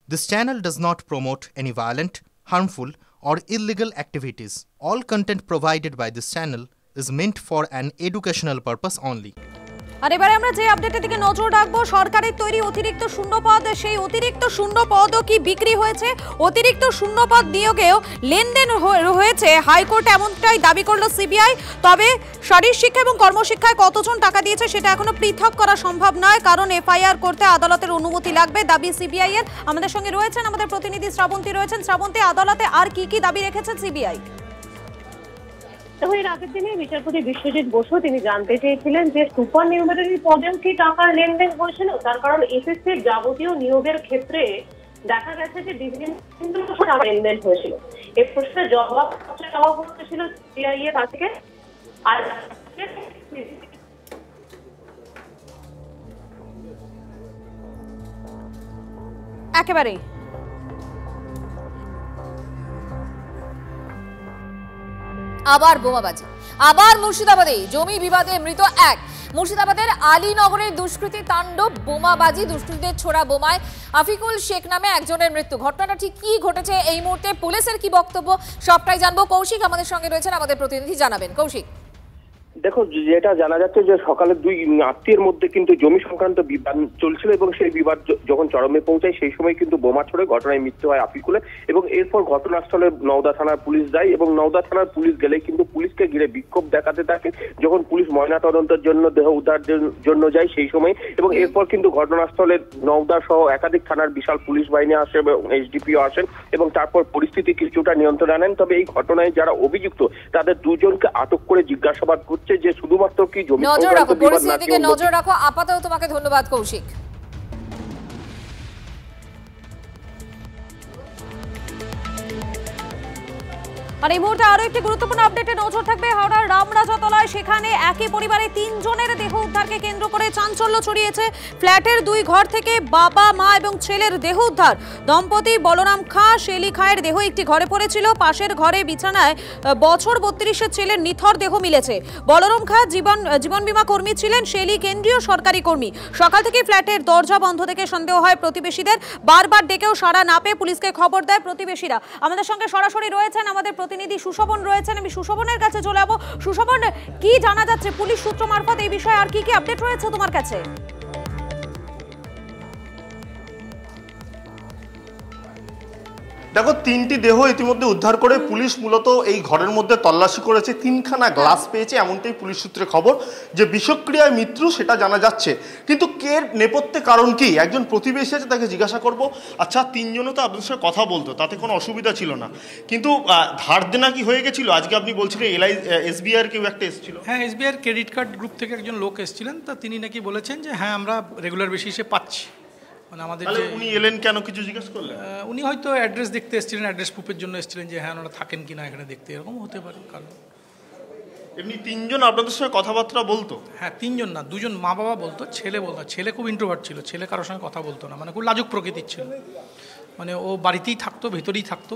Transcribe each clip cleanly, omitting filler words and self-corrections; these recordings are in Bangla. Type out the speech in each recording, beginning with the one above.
This channel does not promote any violent, harmful, or illegal activities. All content provided by this channel is meant for an educational purpose only. আর এবারে আমরা যে আপডেটের দিকে নজর রাখবো, সরকারের তৈরি অতিরিক্ত শূন্যপদ, সেই অতিরিক্ত শূন্যপদও কি বিক্রি হয়েছে? অতিরিক্ত শূন্যপদ নিয়োগেও লেনদেন হয়েছে হাইকোর্টে, এমনটাই দাবি করলো সিবিআই। তবে শারীরশিক্ষা এবং কর্মশিক্ষায় কতজন টাকা দিয়েছে সেটা এখনো পৃথক করা সম্ভব নয়, কারণ এফআইআর করতে আদালতের অনুমতি লাগবে, দাবি সিবিআই এর। আমাদের সঙ্গে রয়েছেন আমাদের প্রতিনিধি শ্রাবন্তী রয়েছেন। শ্রাবন্তী, আদালতে আর কি দাবি রেখেছে সিবিআই? এর আগের দিনে বিচারপতি বিশ্বজিৎ বসু তিনি জানতে চেয়েছিলেন যে সুপার নিউমারি পদেও কি টাকার লেনদেন হয়েছিল। তার কারণ এসএসসির যাবতীয় নিয়োগের ক্ষেত্রে দেখা গেছে যে বিভিন্ন টাকা লেনদেন হয়েছিল। এই প্রশ্নের জবাব চাওয়া হয়েছিল সিবিআই এর কাছ থেকে। আর একেবারেই আবার বোমাবাজি, আবার মুর্শিদাবাদে জমি বিবাদে মৃত এক। মুর্শিদাবাদের আলীনগরের দুষ্কৃতী তাণ্ডব, বোমাবাজি, দুষ্কৃতীদের ছোড়া বোমায় আফিকুল শেখ নামে একজনের মৃত্যু। ঘটনাটা ঠিক কি ঘটেছে এই মুহূর্তে, পুলিশের কি বক্তব্য, সবটাই জানবো। কৌশিক আমাদের সঙ্গে রয়েছেন, আমাদের প্রতিনিধি জানাবেন। কৌশিক, দেখো, যেটা জানা যাচ্ছে যে সকালে দুই আত্মীয়ের মধ্যে কিন্তু জমি সংক্রান্ত বিবাদ চলছিল এবং সেই বিবাদ যখন চরমে পৌঁছায় সেই সময় কিন্তু বোমা ছড়ে ঘটনায় মৃত্যু হয় আফিকুলের। এবং এরপর ঘটনাস্থলে নওদা থানার পুলিশ যায় এবং নওদা থানার পুলিশ গেলে কিন্তু পুলিশকে ঘিরে বিক্ষোভ দেখাতে থাকে। যখন পুলিশ ময়নাতদন্তের জন্য দেহ উদ্ধারের জন্য যায় সেই সময়, এবং এরপর কিন্তু ঘটনাস্থলে নওদা সহ একাধিক থানার বিশাল পুলিশ বাহিনী আসে এবং এসডিপিও আসেন এবং তারপর পরিস্থিতি কিছুটা নিয়ন্ত্রণে আনেন। তবে এই ঘটনায় যারা অভিযুক্ত তাদের দুজনকে আটক করে জিজ্ঞাসাবাদ করছে যে শুধুমাত্র কি জমি নজর রাখো, পরিস্থিতির দিকে নজর রাখো। আপাতত তোমাকে ধন্যবাদ কৌশিক। আর এই মুহূর্তে আরো একটি গুরুত্বপূর্ণ আপডেটে নজর থাকবে। হাওড়ার রামরাজাতলায় সেখানে একই পরিবারে 3 জনের দেহ উদ্ধারকে কেন্দ্র করে চাঞ্চল্য ছড়িয়েছে। ফ্ল্যাটের 2 ঘর থেকে বাবা, মা এবং ছেলের দেহ উদ্ধার। দম্পতি বলরাম খাঁ, শেলি খাঁয়ের দেহ একটি ঘরে পড়েছিল। পাশের ঘরে বিছানায় বছর 32-এর ছেলের নিথর দেহ মিলেছে। বলরাম খাঁ জীবন বীমা কর্মী ছিলেন, শেলি কেন্দ্রীয় সরকারি কর্মী। সকাল থেকে ফ্ল্যাটের দরজা বন্ধ থেকে সন্দেহ হয় প্রতিবেশীদের। বারবার ডেকেও সাড়া না পেয়ে পুলিশকে খবর দেয় প্রতিবেশীরা। আমাদের সঙ্গে সরাসরি রয়েছেন আমাদের প্রতিনিধি সুশোভন রয়েছেন, আমি সুশোভনের কাছে চলে যাবো। সুশোভন, কি জানা যাচ্ছে পুলিশ সূত্র মারফত এই বিষয়ে, আর কি আপডেট রয়েছে তোমার কাছে? দেখো, 3টি দেহ ইতিমধ্যে উদ্ধার করে পুলিশ মূলত এই ঘরের মধ্যে তল্লাশি করেছে। 3খানা গ্লাস পেয়েছে, এমনটাই পুলিশ সূত্রে খবর। যে বিষক্রিয়ায় মৃত্যু সেটা জানা যাচ্ছে, কিন্তু এর নেপথ্যে কারণ কি একজন প্রতিবেশী আছে, তাকে জিজ্ঞাসা করব। আচ্ছা, 3 জনও তো আপনার সঙ্গে কথা বলতো, তাতে কোনো অসুবিধা ছিল না, কিন্তু ধার দেনা কি হয়ে গেছিল? আজকে আপনি বলছিলেন এসবিআই এর কেউ একটা এসেছিল। হ্যাঁ, এসবিআই এর ক্রেডিট কার্ড গ্রুপ থেকে একজন লোক এসেছিলেন, তা তিনি নাকি বলেছেন যে হ্যাঁ আমরা রেগুলার বেসিসে পাচ্ছি। মানে আমাদের যে উনি এলেন কেন, কিছু জিজ্ঞেস করলেন? উনি হয়তো অ্যাড্রেস দেখতে এসেছিলেন, অ্যাড্রেস প্রুফের জন্য এসেছিলেন যে হ্যাঁ ওনারা থাকেন কিনা এখানে দেখতে, এরকম হতে পারে কারণ। এমনি 3 জন আপনাদের সঙ্গে কথাবার্তা বলতো? হ্যাঁ, 3 জন না, 2 জন মা বাবা বলতো, ছেলে বলতো। ছেলে খুব ইন্ট্রোভার্ট ছিল, ছেলে কারোর সঙ্গে কথা বলতো না, মানে খুব লাজুক প্রকৃতির ছিল। মানে ও বাড়িতেই থাকতো, ভেতরেই থাকতো।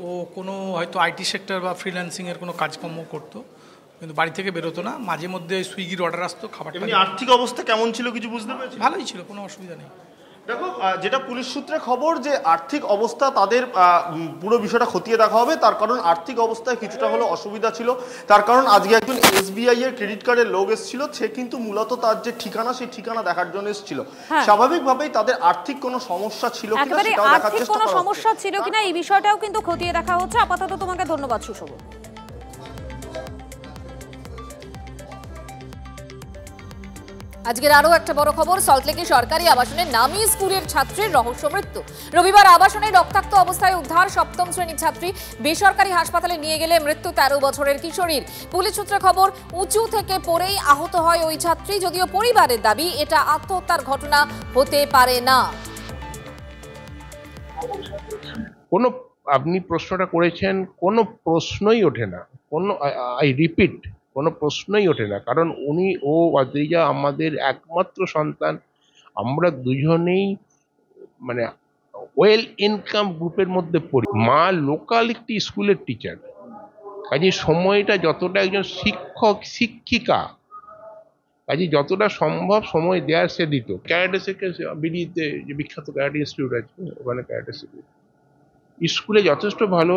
ও কোনো হয়তো আইটি সেক্টর বা ফ্রিল্যান্সিংয়ের কোনো কাজকর্ম করতো, কিন্তু বাড়ি থেকে বেরোতো না। মাঝে মধ্যে সুইগির অর্ডার আসতো খাবার। এমনি আর্থিক অবস্থা কেমন ছিল কিছু বুঝতে পেরেছি? ভালোই ছিল, কোনো অসুবিধা নেই। দেখো, যেটা পুলিশ সূত্রে খবর যে আর্থিক অবস্থা তাদের পুরো বিষয়টা খতিয়ে দেখা হবে। তার কারণ আর্থিক অবস্থায় কিছুটা হলো অসুবিধা ছিল। তার কারণ আজকে একজন এসবিআই এর ক্রেডিট কার্ডের লোক এসেছিল, সে কিন্তু মূলত তার যে ঠিকানা সেই ঠিকানা দেখার জন্য এসেছিল। স্বাভাবিকভাবেই তাদের আর্থিক কোনো সমস্যা ছিল কিনা সেটাও দেখার চেষ্টা করা হচ্ছে। কোনো সমস্যা ছিল কিনা এই বিষয়টাও কিন্তু খতিয়ে দেখা হচ্ছে। আপাতত তোমাকে ধন্যবাদ সুশোভন। আজকের আরো একটা বড় খবর, সল্টলেকে সরকারি আবাসনে নামি স্কুলের ছাত্রীর রহস্য মৃত্যু। রবিবার আবাসনে রক্তাক্ত অবস্থায় উদ্ধার 7ম শ্রেণীর ছাত্রী। বেসরকারি হাসপাতালে নিয়ে গেলে মৃত্যু 13 বছরের কিশোরীর। পুলিশ সূত্রে খবর, উঁচু থেকে পড়েই আহত হয় ওই ছাত্রী, যদিও পরিবারের দাবি এটা আত্মহত্যার ঘটনা হতে পারে না। কোনো আপনি প্রশ্নটা করেছেন, কোনো প্রশ্নই ওঠে না, কোনো আই রিপিট, কোনো প্রশ্নই ওঠে না। কারণ ও আদ্রিজা আমাদের একমাত্র সন্তান। আমরা দুজনেই মানে ওয়েল ইনকাম গ্রুপের মধ্যে পড়ি। মা লোকাল একটি স্কুলের টিচার, কাজে সময়টা যতটা একজন শিক্ষক শিক্ষিকা কাজে যতটা সম্ভব সময় দেওয়ার সে দিত। ক্যারাটে শেখে বিডিতে, যে বিখ্যাত ক্যারাটে ইনস্টিটিউট আছে, ওখানে ক্যারাটে শেখে। স্কুলে যথেষ্ট ভালো